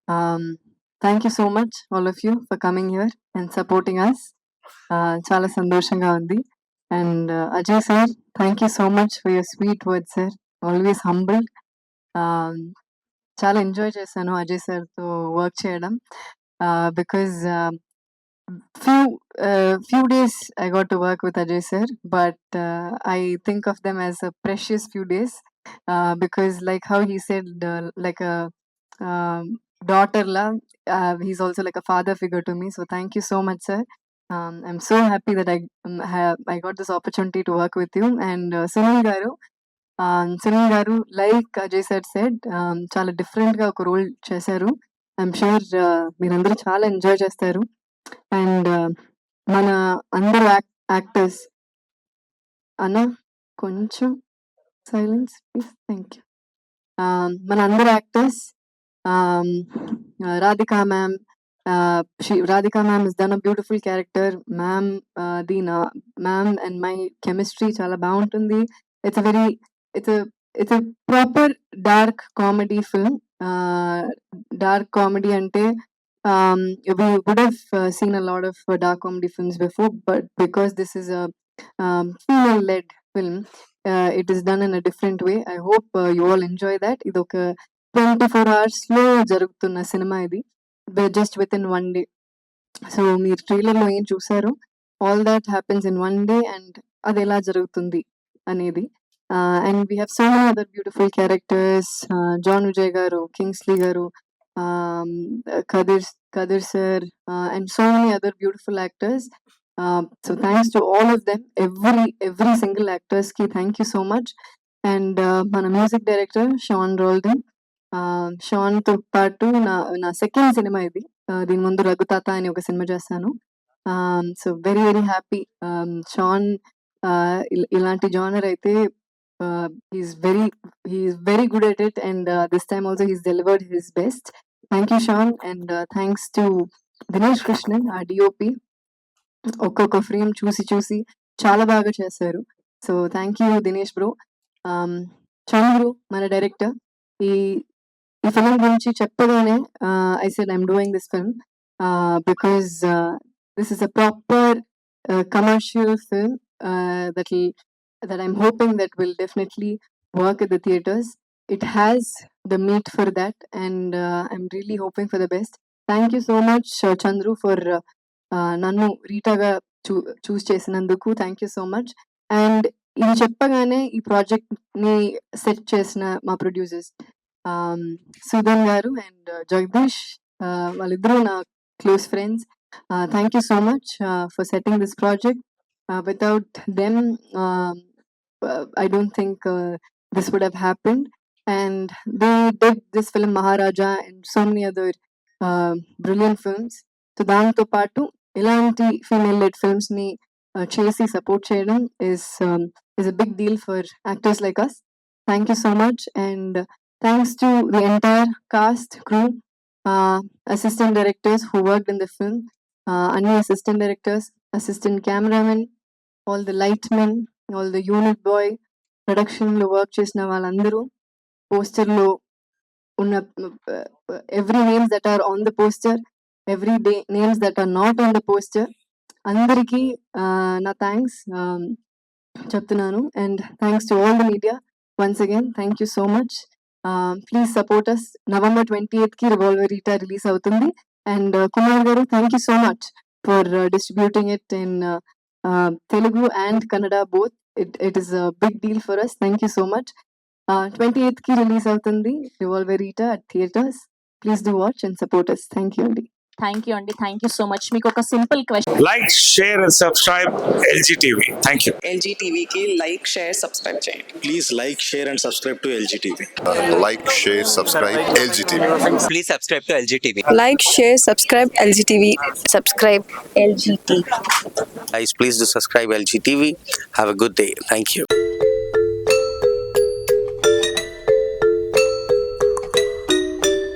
Um, Thank you so much, all of you, for coming here and supporting us. చాలా సంతోషంగా ఉంది. And Ajay sir, thank you so much for your sweet words, sir. Always humble. Um, చాలా enjoy చేశాను అజయ్ సార్తో work చేయడం. Because few days I got to work with Ajay sir, but I think of them as a precious few days, because like how he said, like a um, daughter la, he's also like a father figure to me. So thank you so much, sir. I'm so happy that I got this opportunity to work with you. And Sunil గారు, like Ajay sir said, చాలా different గా ఒక role చేశారు. I'm sure మీరందరూ చాలా enjoy చేస్తారు. And మన అందరు యాక్టర్స్ అన్న, కొంచెం సైలెన్స్ ప్లీజ్, థ్యాంక్ యూ. మన అందరు actors, Radhika ma'am, Radhika ma'am is done a beautiful character. Ma'am Deena ma'am and my chemistry చాలా బాగుంటుంది. It's a very it's a proper dark comedy film. Dark comedy అంటే we would have seen a lot of dark comedy films before, but because this is a female-led film, it is done in a different way. I hope you all enjoy that. ఇది ఒక 24 hours లో జరుగుతున్న సినిమా ఇది, just within 1 day. So మీరు trailer లో ఏం చూసారో, all that happens in 1 day, and అది ఎలా జరుగుతుంది అనేది. And we have so many other beautiful characters. John Vijay garu, Kingsley గారు, Kadir sir, and so many other beautiful actors. So thanks to all of them, every single actors ki thank you so much. And మన music director Shan రోల్డన్. Shan తో పాటు నా second cinema ఇది. దీని ముందు రఘుతాత అని ఒక సినిమా చేశాను. So very very happy. Shaan ఇలాంటి జానర్ అయితే he's very good at it, and this time also he's delivered his best. Thank you, Sean, and thanks to Dinesh Krishnan, our DOP. ఒక్కొక్క ఫ్రేమ్ చూసి చాలా బాగా చేశారు. So thank you Dinesh bro. Chandru మన director. ఈ film గురించి చెప్పగానే I said I'm doing this film because this is a proper commercial film that I'm hoping that will definitely work at the theaters. It has the meat for that, and I'm really hoping for the best. Thank you so much, Chandru, for నన్ను రీటాగా చూస్ చేసినందుకు. Thank you so much. And ఇది చెప్పగానే ఈ project ని set చేసిన మా producers Sudhan గారు and Jagadish, వాళ్ళిద్దరూ నా close friends. Thank you so much for setting this project. Without them, I don't think this would have happened. And they did this film Maharaja and so many other brilliant films. So దాంతో పాటు ఇలాంటి female lead films ని చేసి support చేయడం is a big deal for actors like us. Thank you so much, and thanks to the entire cast, crew, assistant directors who worked in the film, any assistant directors, assistant cameramen, all the lightmen, all the unit boy, production లో work చేసిన వాళ్ళందరూ, poster లో ఉన్న every names that are on the poster, every day names that are not on the poster, అందరికీ నా thanks చెప్తున్నాను. And thanks to all the media once again. Thank you so much. Please support us. November 28th కి Revolver Rita release అవుతుంది. And Kumar garu, thank you so much for distributing it in Telugu and Kannada both. It is a big deal for us. Thank you so much. 28th కి release అవుతుంది revolver eta at theaters. Please do watch and support us. Thank you అండి. Thank you అండి, thank you so much. మీకు ఒక simple question. Like, share and subscribe LG TV. Thank you. LG TV కి like, share, subscribe చేయండి. Please like, share and subscribe to LG TV. Like, share, subscribe LG TV. Please subscribe to LG TV. Like, share, subscribe LG TV. Subscribe LG TV. Guys, please do subscribe LG TV. Have a good day. Thank you.